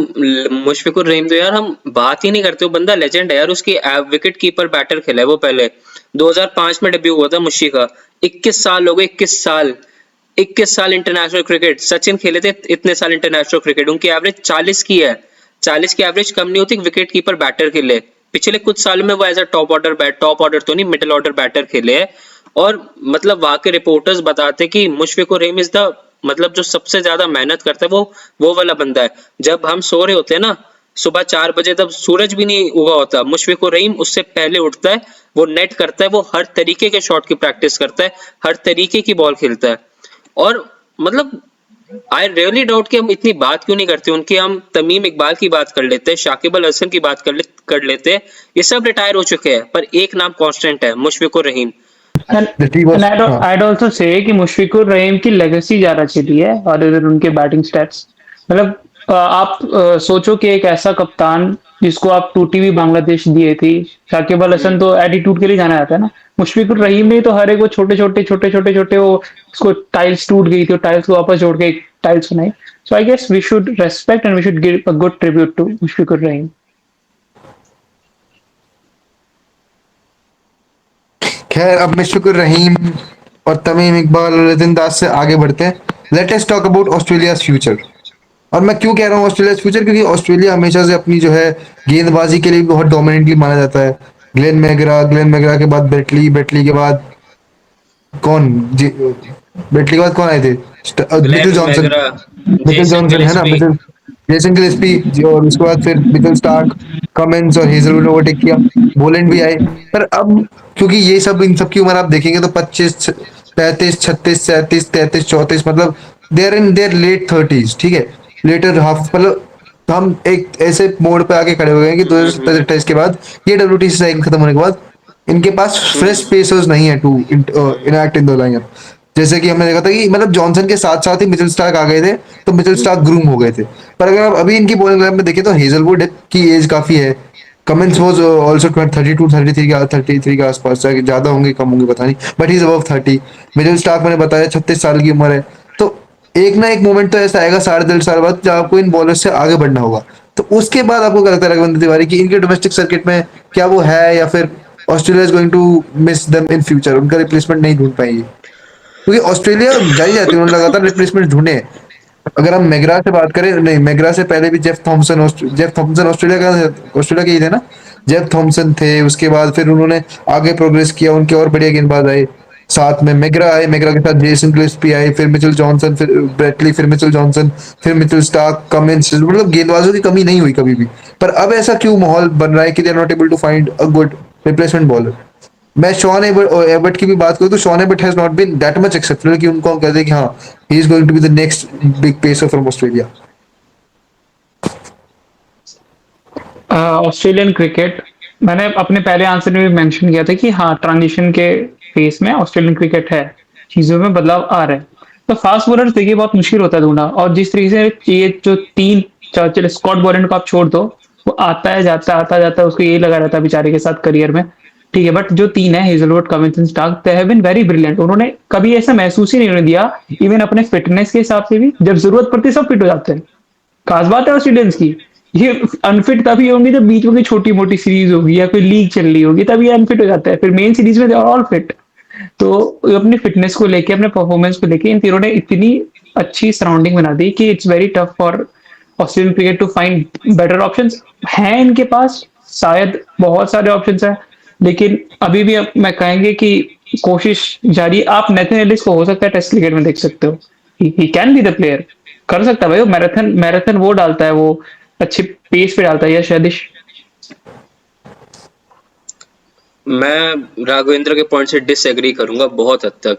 मुशफिकुर रहीम तो यार हम बात ही नहीं करते, वो बंदा लेजेंड है यार। उसकी विकेट कीपर बैटर खेला है वो, पहले 2005 में डेब्यू हुआ था मुशी का। 21 साल हो गए, 21 साल इंटरनेशनल क्रिकेट। सचिन खेले थे इतने साल इंटरनेशनल क्रिकेट, उनकी एवरेज 40 की है। 40 की एवरेज कम नहीं होती विकेट कीपर बैटर के लिए। पिछले कुछ साल में वो एज अ टॉप ऑर्डर तो नहीं, मिडिल ऑर्डर बैटर खेले है। और मतलब वहां के रिपोर्टर्स बताते कि मुशफिकुर रहीम इज द मतलब जो सबसे ज्यादा मेहनत करता है वो वाला बंदा है। जब हम सो रहे होते हैं ना सुबह 4 बजे, तब सूरज भी नहीं उगा होता, मुशफिकुर रहीम उससे पहले उठता है, वो नेट करता है, वो हर तरीके के शॉट की प्रैक्टिस करता है, हर तरीके की बॉल खेलता है। और मतलब आई रियली डाउट कि हम इतनी बात क्यों नहीं करते उनकी। हम तमीम इकबाल की बात कर लेते हैं, शाकिब अल हसन की बात कर लेते हैं, ये सब रिटायर हो चुके हैं, पर एक नाम कांस्टेंट है, Mushfiqur Rahim. And I'd also say कि मुशफिकुर रहीम की लेगेसी ज्यादा चली है और इधर उनके बैटिंग स्टैट्स। मतलब आप सोचो कि एक ऐसा कप्तान जिसको आप टूटी हुई बांग्लादेश दिए थी, शाकिब अल हसन तो एटीट्यूड के लिए जाना जाता है ना, मुशफिकुर रहीम ने तो हर एक वो छोटे छोटे वो उसको टाइल्स टूट गई थी, टाइल्स को वापस जोड़ के एक टाइल्स बनाई। So I guess we should respect and we should give a good tribute to Mushfiqur Rahim. खैर, अब मुशफिकुर रहीम और तमीम इकबाल और रतिन दास से आगे बढ़ते हैं। Let us talk about Australia future. और मैं क्यों कह रहा हूँ ऑस्ट्रेलिया फ्यूचर, क्योंकि ऑस्ट्रेलिया हमेशा से अपनी जो है गेंदबाजी के लिए बहुत डोमिनेंटली माना जाता है। ग्लेन मैगरा के बाद बेटली के बाद कौन बेटली के बाद कौन आए थे? Mitchell Glenn Johnson. McGrath, Mitchell Jason Johnson है ना, गिलेस्पी। मिचेल जेसन गिलेस्पी और उसके बाद फिर मिचेल स्टार्क, कमिंस और हेजलवुड ने ओवरटेक किया। बोलेंड भी आए। पर अब क्योंकि ये सब इन सब की उम्र आप देखेंगे तो 25, 35, 36, 37, 33, 34, मतलब they are in their late 30s, ठीक है, लेटर हाफ। मतलब हम एक ऐसे मोड़ पे आके खड़े हो गए हैं कि हम्म 2027-28 के बाद, ये WTC साइकिल खत्म होने के बाद इनके पास फ्रेश हम्म पेसर्स नहीं है to enact in the lineup. जैसे कि हमने देखा था कि मतलब जॉनसन के साथ साथ ही मिचेल स्टार्क आ गए थे, तो मिचेल स्टार्क ग्रूम हो गए थे। पर अगर आप अभी इनकी बॉलिंग लाइन में देखें तो हेजलवुड की एज काफी है। कमिंस वाज आल्सो 32, 33 के आसपास, चाहे ज्यादा होंगे कम होंगे पता नहीं, but he is above 30। Mitchell Starc मैंने बताया 36 साल की उम्र है। तो एक ना एक मोमेंट तो ऐसा आएगा 3.5 साल बाद जब आपको इन बॉलर से आगे बढ़ना होगा। तो उसके बाद आपको क्या लगता है रघुवंश तिवारी की इनके डोमेस्टिक सर्किट में क्या वो है, या फिर Australia is going to miss them in future, उनका रिप्लेसमेंट नहीं ढूंढ पाएंगे? क्योंकि ऑस्ट्रेलिया जारी जाती है, उन्होंने लगातार रिप्लेसमेंट ढूंढे हैं। अगर हम मेगरा से बात करें, नहीं मेगरा से पहले भी जेफ थॉमसन ऑस्ट्रेलिया के ही थे ना। जेफ थॉमसन थे, उसके बाद फिर उन्होंने आगे प्रोग्रेस किया, उनके और बढ़िया गेंदबाज आए। साथ में मेगरा आए, मेगरा के साथ जेसन गिलेस्पी आए, फिर मिचेल जॉनसन, फिर ब्रेटली, फिर मिचेल जॉनसन, फिर मिचेल स्टार्क, कमिंस। मतलब गेंदबाजों की कमी नहीं हुई कभी भी। पर अब ऐसा क्यों माहौल बन रहा है कि they are not able to find a good replacement bowler? मैं शॉन एबर्ट की भी बात करूं तो Sean Abbott has not been that much exceptional कि उनको हम कहते हैं कि हाँ, he is going to be the next big pacer from Australia. Australian cricket, मैंने अपने पहले आंसर में भी मेंशन किया था कि हाँ, ट्रांजिशन के फेस में ऑस्ट्रेलियन क्रिकेट है, चीजों में बदलाव आ रहा है। तो फास्ट बॉलर देखिए बहुत मुश्किल होता है ढूंढना, और जिस तरीके से ये जो तीन, चलो स्कॉट बोरेन को आप छोड़ दो, वो आता है जाता है, आता जाता है, उसको यही लगा रहता है बेचारे के साथ करियर में, ठीक है, बट जो तीन है, Hazlewood, Cummins and Starc, they have been very brilliant. उन्होंने कभी ऐसा महसूस ही नहीं होने दिया, इवन अपने फिटनेस के हिसाब से भी, जब जरूरत पड़ती है सब फिट हो जाते हैं। खास बात है ऑस्ट्रेलियंस की, ये अनफिट तभी होंगे जब बीच में कोई छोटी मोटी सीरीज होगी या कोई लीग चल रही होगी, तभी अनफिट हो जाता है, फिर मेन सीरीज में दे आर ऑल फिट। तो अपनी फिटनेस को लेके, अपने परफॉर्मेंस को लेके इन तीनों ने इतनी अच्छी सराउंडिंग बना दी कि it's very tough for Australian cricket to find better options. हैं इनके पास शायद बहुत सारे ऑप्शंस हैं, लेकिन अभी भी मैं कहेंगे कि कोशिश जारी। आप नेथन एलिस को हो सकता है टेस्ट क्रिकेट में देख सकते हो, he can be the player, कर सकता है भाई, वो मैराथन मैराथन वो डालता है, वो अच्छे पेस पे डालता है, या शायद। मैं राघवेंद्र के पॉइंट से डिसएग्री करूंगा बहुत हद तक।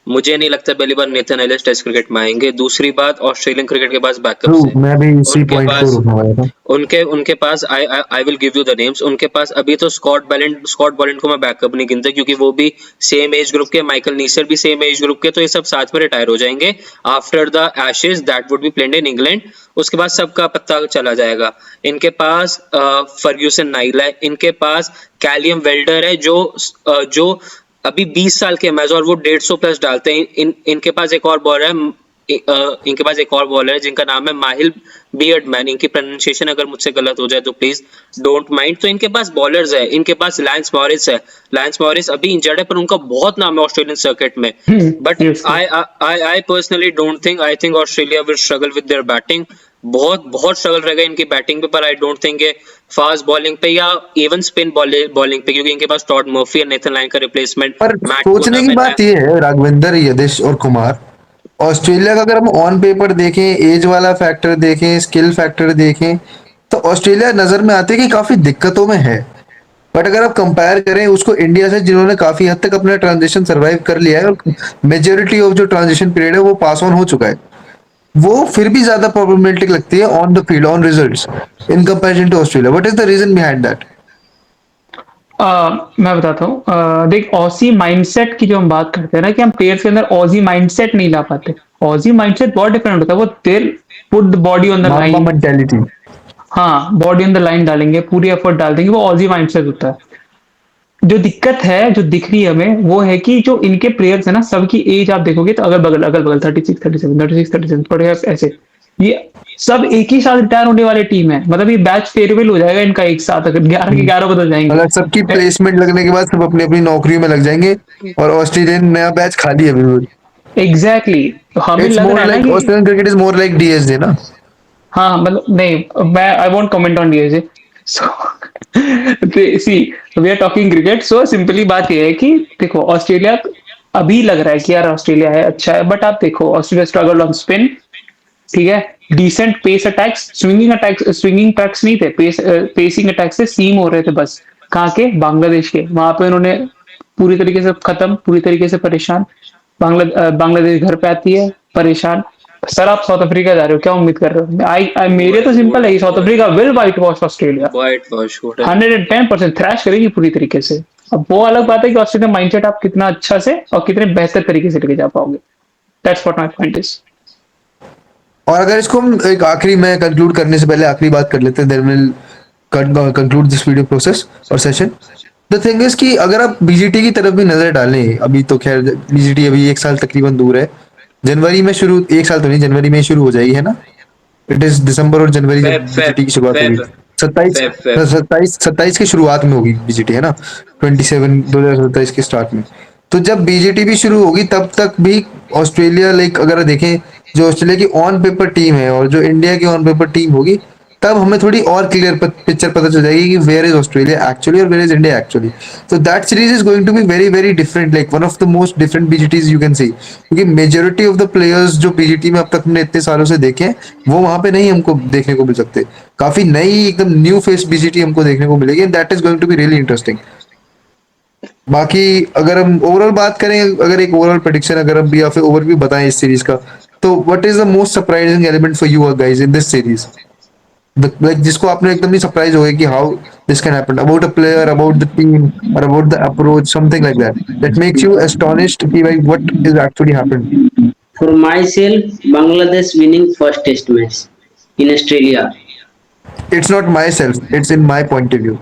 मुझे नहीं लगता पहली बार नेथन एलिस टेस्ट क्रिकेट में आएंगे। दूसरी बात, ऑस्ट्रेलियन क्रिकेट के पास बैकअप्स ट्रू, है। मैं भी इसी उनके पॉइंट को पास रोकने वाला था। उनके उनके पास I will give you the names. उनके पास अभी तो स्कॉट बैलेंड को मैं बैकअप नहीं गिनता, क्योंकि वो भी सेम एज ग्रुप के, माइकल नीसर भी सेम एज ग्रुप के, तो ये सब साथ में रिटायर हो जाएंगे after the Ashes that would be played in England. उसके बाद सबका पत्ता चला जाएगा। इनके पास फर्ग्यूसन नाइल है, इनके पास कैलियम वेल्डर है, जो अभी 20 साल के मैच, और वो 150 प्लस डालते हैं। इनके पास एक और बॉलर है, इनके पास एक और बॉलर है जिनका नाम है माहिल बियर्डमैन। इनकी प्रोनाउंसिएशन अगर मुझसे गलत हो जाए तो प्लीज डोंट माइंड। तो इनके पास बॉलर्स है। इनके पास लायंस मॉरिस है। लायंस मॉरिस अभी इंजर्ड है, पर उनका बहुत नाम है ऑस्ट्रेलियन सर्किट में। But I personally don't think, I think Australia will struggle with their batting. बहुत स्ट्रगल रहेगा इनकी बैटिंग पे, पर आई डोंट थिंक ये फास्ट बॉलिंग पे या इवन स्पिन बॉलिंग पे, क्योंकि इनके पास टॉड मर्फी और नेथन लाइन का रिप्लेसमेंट पर मैट सोचने की कुनामन है। बात ये है राघवेंद्र, यदेश और कुमार, ऑस्ट्रेलिया का अगर हम ऑन पेपर देखें, एज वाला फैक्टर देखें, स्किल फैक्टर देखें, तो ऑस्ट्रेलिया नजर में आती है कि काफी दिक्कतों में है। बट अगर आप कंपेयर करें उसको इंडिया से, जिन्होंने काफी हद तक अपना ट्रांजिशन सरवाइव कर लिया है और मेजोरिटी ऑफ जो ट्रांजिशन पीरियड है वो पास ऑन हो चुका है, वो फिर भी ज्यादा प्रॉब्लमेटिक लगती है on the field, on results, in comparison to Australia. What is the reason behind that? मैं बताता हूँ, देख ऑसी माइंडसेट की जो हम बात करते हैं ना, कि हम प्लेयर्स के अंदर ऑजी माइंडसेट नहीं ला पाते। ऑजी माइंडसेट बहुत डिफरेंट होता है, वो दिल put the body on the mama line. Mentality. हाँ, बॉडी ऑन द लाइन डालेंगे, पूरी एफर्ट डाल देंगे, वो ऑजी माइंडसेट होता है। जो दिक्कत है, जो दिख रही है हमें, वो है कि जो इनके प्लेयर्स है ना, सबकी एज आप देखोगे तो अगल बगल 36 37 36 37 पड़ेगा ऐसे, ये सब एक ही साथ रिटायर होने वाली टीम है। मतलब ये बैच फेयरवेल हो जाएगा इनका एक साथ, अगर 11 के 11 बदल जाएंगे। मतलब सबकी प्लेसमेंट लगने के बाद सब अपनी अपनी नौकरियों में लग जाएंगे और ऑस्ट्रेलियन नया बैच खाली है बिल्कुल। Exactly exactly. तो हमें इट्स लग मोर रहा है ना लाइक, कि Australian cricket is more like DSJ ना। हाँ, मतलब नहीं, मैं I won't comment on DSA. So see, we are talking cricket, so simply बात ये है कि देखो, ऑस्ट्रेलिया अभी लग रहा है कि यार ऑस्ट्रेलिया है, अच्छा है, बट आप देखो ऑस्ट्रेलिया स्ट्रगल ऑन स्पिन, ठीक है, decent pace attacks, swinging attacks नहीं थे, पेसिंग अटैक्स से सीम हो रहे थे बस। कहाँ के? बांग्लादेश के। वहां पे उन्होंने पूरी तरीके से खत्म, पूरी तरीके से परेशान। बांग्लादेश घर पे आती है परेशान। सर आप साउथ अफ्रीका जा रहे हो, क्या उम्मीद कर रहे हो? मेरे तो सिंपल है, south Africa will white wash Australia, white wash 110% trash करेगी पूरी तरीके से। अब वो अलग बात है कि ऑस्ट्रेलिया माइंडसेट आप कितना अच्छा से और कितने बेहतर तरीके से लेके जा पाओगे। That's what my point is. और अगर इसको हम एक आखिरी में कंक्लूड करने से पहले आखिरी बात कर लेते हैं, then will conclude this video process और सेशन। द थिंग इज कि अगर आप बीजीटी की तरफ भी नजर डालें, अभी तो खैर बीजीटी अभी एक साल तकरीबन दूर है, जनवरी में शुरू, एक साल तो नहीं, जनवरी में शुरू हो जाएगी है ना। इट इज दिसंबर और जनवरी जब बीजीटी की शुरुआत होगी। सत्ताईस फेब सत्ताईस सत्ताईस की शुरुआत में होगी बीजीटी है ना, 2027 के स्टार्ट में। तो जब बीजीटी भी शुरू होगी तब तक भी ऑस्ट्रेलिया, लाइक अगर देखें जो ऑस्ट्रेलिया की ऑन पेपर टीम है और जो इंडिया की ऑन पेपर टीम होगी, तब हमें थोड़ी और क्लियर पिक्चर पता चल जाएगी कि वेयर इज ऑस्ट्रेलिया एक्चुअली और वेयर इज इंडिया एक्चुअली। तो that series is going to be very very different, like one of the most different BGTs you can see, क्योंकि मेजोरिटी ऑफ द प्लेयर्स जो BGT में अब तक हमने इतने सालों से देखे हैं वो वहां पे नहीं हमको देखने को मिल सकते। काफी नई एकदम न्यू फेस बीजीटी हमको देखने को मिलेगी, and that is going to be really interesting. बाकी अगर हम ओवरऑल बात करें, अगर एक ओवरऑल प्रेडिक्शन अगर हम या फिर ओवरव्यू बताएं इस सीरीज का, तो what is the most surprising element for you guys in this series? Like जिसको आपने एकदम ही सरप्राइज हो गए कि how this can happen about a player, about the team और about the approach, something like that that makes you astonished कि भाई what is actually happened. For myself, Bangladesh winning first test match in Australia. It's not myself, it's in my point of view.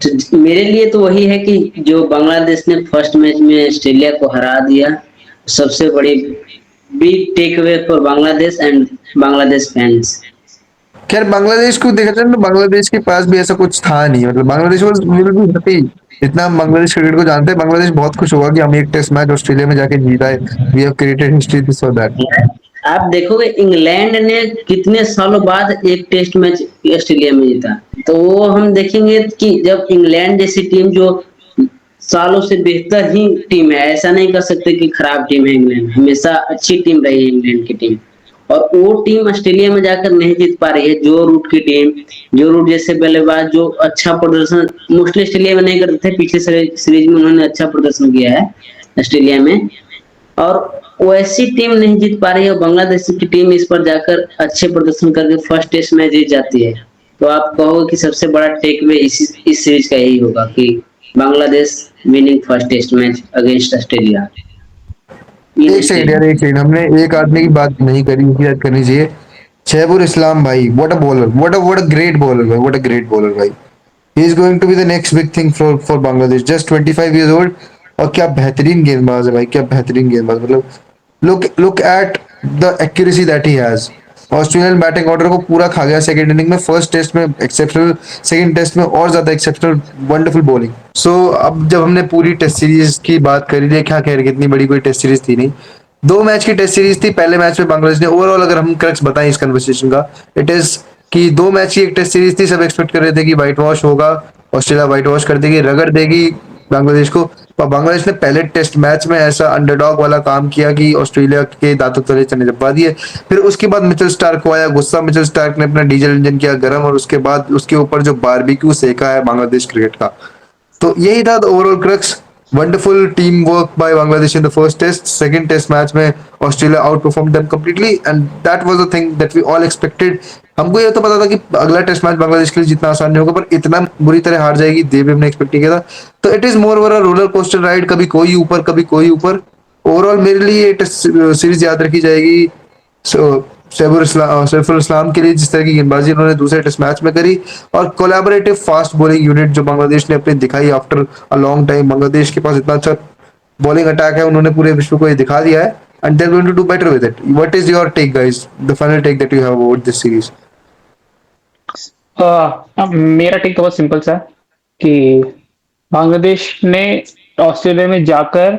तो मेरे लिए तो वही है कि जो बांग्लादेश ने फर्स्ट मैच में ऑस्ट्रेलिया को हरा दिया, सबसे बड़ी big tech away for Bangladesh and Bangladesh fans. खैर बांग्लादेश को देखा जाए तो बांग्लादेश के पास भी ऐसा कुछ था नहीं, मतलब Bangladesh was will be happy. इतना हम बांग्लादेश क्रिकेट को जानते हैं, बांग्लादेश बहुत खुश होगा कि हम एक टेस्ट मैच ऑस्ट्रेलिया में जाके जीता है. We have created history this और दैट. आप देखोगे इंग्लैंड ने कितने सालों बाद एक टेस्ट मैच ऑस्ट्रेलिया में जीता, तो वो हम देखेंगे कि जब इंग्लैंड जैसी टीम जो सालों से बेहतर ही टीम है, ऐसा नहीं कर सकते कि खराब टीम है इंग्लैंड, हमेशा अच्छी टीम रही है इंग्लैंड की टीम, और वो टीम ऑस्ट्रेलिया में जाकर नहीं जीत पा रही है. जो रूट की टीम, जो रूट जैसे बल्लेबाज जो अच्छा प्रदर्शन मोस्टली ऑस्ट्रेलिया में नहीं करते थे, पिछले सीरीज में उन्होंने अच्छा प्रदर्शन किया है ऑस्ट्रेलिया में, और वैसी टीम नहीं जीत पा रही है. बांग्लादेश की टीम इस पर जाकर अच्छे प्रदर्शन करके फर्स्ट टेस्ट मैच जीत जाती है. तो आप कहोगे कि सबसे बड़ा टेक अवे इस सीरीज का यही होगा कि Bangladesh winning first test match against Australia. एक सेकंड यार, एक सेकंड, हमने एक आदमी की बात नहीं करी, उसकी बात करनी चाहिए. शहबुल इस्लाम भाई, what a bowler, what a great bowler भाई, व्हाट अ ग्रेट बॉलर भाई. He is going to be the next big thing for Bangladesh. Just 25 years old. और क्या बेहतरीन गेंदबाज है भाई, क्या बेहतरीन गेंदबाज. मतलब look at the accuracy that he has. Australian batting order को पूरा खा गया सेकंड इनिंग में. फर्स्ट टेस्ट में एक्सेप्शनल, सेकंड टेस्ट में और ज्यादा एक्सेप्शनल, वंडरफुल बॉलिंग. सो अब जब हमने पूरी टेस्ट सीरीज की बात करी, देखा खैर कितनी बड़ी कोई टेस्ट सीरीज थी नहीं, 2 मैच की टेस्ट सीरीज थी. पहले मैच में बांग्लादेश ने ओवरऑल, अगर हम क्रक्स बताएं इस कन्वर्सेशन का, इट इज कि 2 मैच की एक टेस्ट सीरीज थी. सब एक्सपेक्ट कर रहे थे कि व्हाइट वॉश होगा, ऑस्ट्रेलिया व्हाइट वॉश कर देगी, रगड़ देगी बांग्लादेश को. पर बांग्लादेश ने पहले टेस्ट मैच में ऐसा अंडरडॉग वाला काम किया कि ऑस्ट्रेलिया के दांतों तले चने दबा दिए. फिर उसके बाद मिचेल स्टार्क को आया गुस्सा. मिचेल स्टार्क ने अपना डीजल इंजन किया गर्म, और उसके बाद उसके ऊपर जो बारबेक्यू सेका है बांग्लादेश क्रिकेट का. तो यही था overall crux. Wonderful team work by Bangladesh in the first test. Second test match में Australia outperform them completely, and that was the thing that we all expected. हमको ये तो पता था कि अगला टेस्ट मैच बांग्लादेश के लिए जितना आसान नहीं होगा, पर इतना बुरी तरह हार जाएगी देव हमने एक्सपेक्ट नहीं किया था. तो it is more over a roller coaster ride, कभी कोई ऊपर कभी कोई ऊपर. ओवरऑल मेरे लिए ये टेस्ट सीरीज याद रखी जाएगी सैफुल इस्लाम के लिए, जिस तरह की गेंदबाजी उन्होंने दूसरे टेस्ट मैच में करी, और कोलैबोरेटिव फास्ट बॉलिंग यूनिट जो बांग्लादेश ने अपनी दिखाई after a long time. Bangladesh के पास इतना अच्छा बॉलिंग अटैक है, उन्होंने पूरे विश्व को ये दिखा दिया है, and they are going to do better with it. What is your take guys, the final take that you have about this series? अब मेरा टेक तो बहुत सिंपल सा है कि बांग्लादेश ने ऑस्ट्रेलिया में जाकर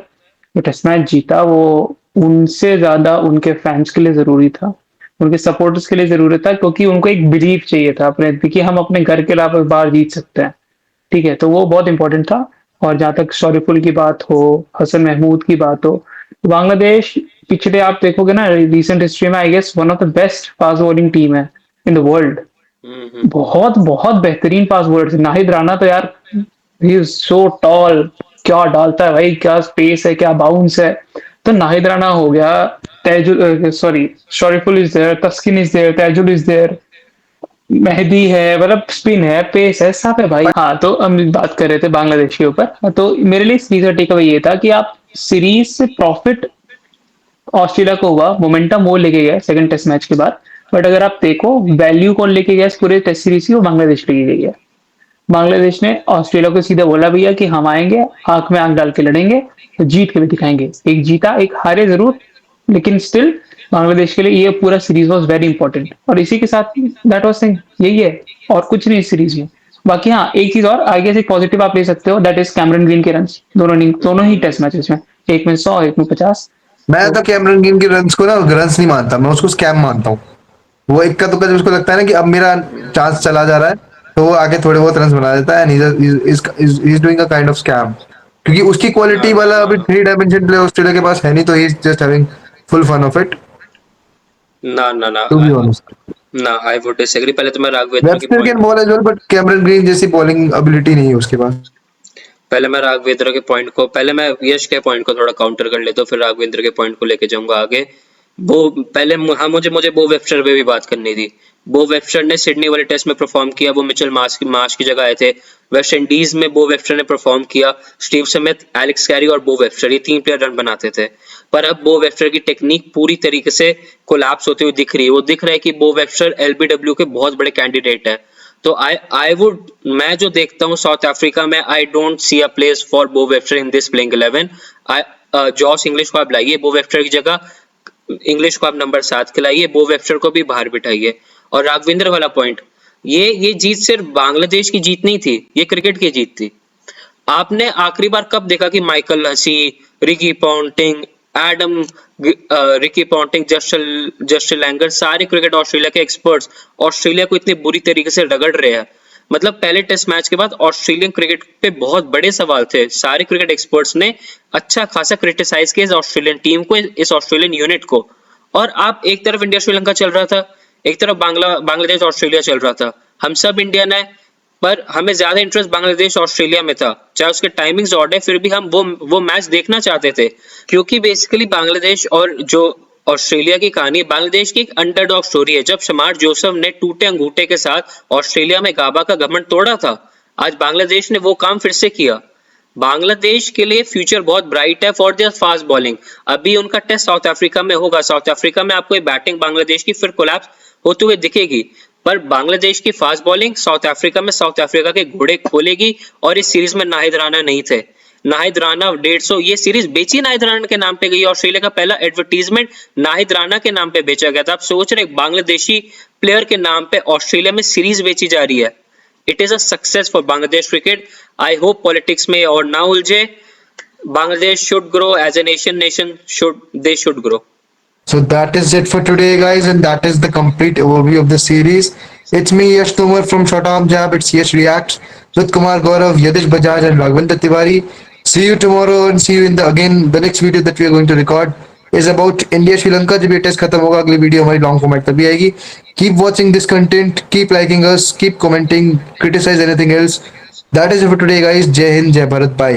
जो टेस्ट मैच जीता, वो उनसे ज्यादा उनके फैंस के लिए जरूरी था, उनके सपोर्टर्स के लिए जरूरी था, क्योंकि उनको एक बिलीफ चाहिए था अपने कि हम अपने घर के अलावा बाहर जीत सकते हैं. ठीक है, तो वो बहुत इंपॉर्टेंट था. और जहां तक शरीफुल की बात हो, हसन महमूद की बात हो, तो बांग्लादेश पिछले आप देखोगे ना रिसेंट हिस्ट्री में, I guess one of the best fast bowling team है इन द वर्ल्ड. बहुत बहुत बेहतरीन फास्ट बॉलर. नाहिद राणा तो यार, ही इज सो टॉल, क्या डालता है भाई, क्या स्पेस है, क्या बाउंस है. तो नाहिद राणा हो गया, Taijul, sorry, Shoriful is there, Taskin is there, Taijul is there, Mehidy है, मतलब स्पिन है, पेस है, सब है भाई. हाँ, तो हम बात कर रहे थे बांग्लादेश के ऊपर. तो मेरे लिए सीरीज का टेक अवे ये था कि आप सीरीज से प्रॉफिट ऑस्ट्रेलिया को हुआ, मोमेंटम वो लेके गया सेकंड टेस्ट मैच के बाद. बट अगर आप देखो वैल्यू कौन लेके गया इस पूरे टेस्ट सीरीज की, वो बांग्लादेश लेके गई है. बांग्लादेश ने ऑस्ट्रेलिया को सीधा बोला भैया कि हम आएंगे, आंख में आंख डाल के लड़ेंगे, तो जीत के भी दिखाएंगे. एक जीता, एक हारे जरूर, लेकिन स्टिल बांग्लादेश के लिए ये पूरा सीरीज वाज वेरी इंपॉर्टेंट. और इसी के साथ दैट वाज थिंग, यही है और कुछ नहीं इस सीरीज में. बाकी हाँ, एक चीज और आई गेस एक पॉजिटिव आप ले सकते हो, दैट इज कैमरन ग्रीन के रन्स. दोनों ही टेस्ट मैचेस में, एक में 100, एक में 50. मैं तो कैमरन ग्रीन के रन्स को ना रन्स नहीं मानता, मैं उसको स्कैम मानता हूँ. वो इक्का दुक्का जब उसको लगता है ना कि अब मेरा चांस चला जा रहा है, तो वो आगे थोड़े बहुत रन बना देता है, and he is doing a kind of scam. क्योंकि उसकी क्वालिटी वाला अभी 3 डायमेंशन प्ले ऑस्ट्रेलिया के पास है नहीं, तो he is just having full fun of it, ना ना ना टू बी ऑनेस्ट. ना, आई वुड डिसएग्री. पहले तो मैं राघवेंद्र के Webster can point ball as well, but Cameron Green जैसी बॉलिंग एबिलिटी नहीं है उसके पास. पहले मैं राघवेंद्र के पॉइंट को, पहले मैं यश के पॉइंट को थोड़ा काउंटर कर लेता हूँ, फिर राघवेंद्र के पॉइंट को लेके जाऊंगा आगे. वो पहले हाँ, मुझे बो वेबस्टर पे भी बात करनी थी। बो वेबस्टर ने सिडनी वाले टेस्ट में परफॉर्म किया, वो मिचेल मार्श की जगह आए थे। वेस्ट इंडीज में बो वेबस्टर ने परफॉर्म किया, स्टीव स्मिथ, एलेक्स कैरी और बो वेबस्टर, ये 3 प्लेयर रन बनाते थे। पर अब बो वेबस्टर की टेक्निक पूरी तरीके से कोलैप्स होती हुई दिख रही है। वो दिख रहा है कि बो वेबस्टर एलबीडब्ल्यू के बहुत बड़े कैंडिडेट है। तो मैं जो देखता हूँ साउथ अफ्रीका में, I don't see a place for Bo Webster in this playing 11। Josh Inglis को आप लाइए बो वेबस्टर की जगह, इंग्लिश को आप नंबर 7 खिलाइए, बो वेबस्टर को भी बाहर बिठाइए। और राघविंद्र वाला पॉइंट, ये जीत सिर्फ बांग्लादेश की जीत नहीं थी, ये क्रिकेट की जीत थी। आपने आखिरी बार कब देखा कि Michael Hussey, Ricky Ponting, Adam Ricky Ponting, Justin Langer, सारे क्रिकेट ऑस्ट्रेलिया के एक्सपर्ट्स ऑस्ट्रेलिया को इतनी बुरी तरीके से रगड़ रहे हैं। मतलब पहले टेस्ट मैच के बाद ऑस्ट्रेलियन क्रिकेट पे बहुत बड़े सवाल थे। सारे क्रिकेट एक्सपर्ट्स ने अच्छा खासा क्रिटिसाइज किया इस ऑस्ट्रेलियन टीम को, इस ऑस्ट्रेलियन यूनिट को। और आप एक तरफ इंडिया श्रीलंका चल रहा था, एक तरफ बांग्लादेश ऑस्ट्रेलिया चल रहा था। हम सब इंडियन है, पर हमें ज्यादा इंटरेस्ट बांग्लादेश ऑस्ट्रेलिया में था। चाहे उसके टाइमिंग्स ऑड है, फिर भी हम वो मैच देखना चाहते थे, क्योंकि बेसिकली बांग्लादेश और जो ऑस्ट्रेलिया की कहानी, बांग्लादेश की एक अंडरडॉग स्टोरी है। जब शमार जोसेफ ने टूटे अंगूठे के साथ ऑस्ट्रेलिया में गाबा का घमंड तोड़ा था, आज बांग्लादेश ने वो काम फिर से किया। बांग्लादेश के लिए फ्यूचर बहुत ब्राइट है फॉर देयर फास्ट बॉलिंग। अभी उनका टेस्ट साउथ अफ्रीका में होगा। साउथ अफ्रीका में आपको बैटिंग बांग्लादेश की फिर कोलैप्स होते हुए दिखेगी, पर बांग्लादेश की फास्ट बॉलिंग साउथ अफ्रीका में साउथ अफ्रीका के घोड़े खोलेगी। और इस सीरीज में नाहिद राणा नहीं थे। नाहिद राणा 150, ये सीरीज बेची नाहिद राणा के नाम पे गई। ऑस्ट्रेलिया का पहला एडवर्टीजमेंट नाहिद राणा के नाम पे बेचा गया था। आप सोच रहे बांग्लादेशी प्लेयर के नाम पे ऑस्ट्रेलिया में सीरीज बेची जा रही है। It is a success for Bangladesh cricket. I hope politics में और ना उलझे। Bangladesh should grow as a nation should grow. So that is it for today, guys, and that is the complete overview of the series. It's me, Yash Tomar from Short Arm Jab. It's Yash Reacts with Kumar Gaurav, Yadish Bajaj, and Raghavendra Tiwari. See you tomorrow, and see you in the next video that we are going to record is about India Sri Lanka. जब ये test खत्म होगा, अगली video हमारी long format तभी आएगी. Keep watching this content, keep liking us, keep commenting, criticize anything else. That is it for today, guys. Jai Hind, Jai Bharat, bye.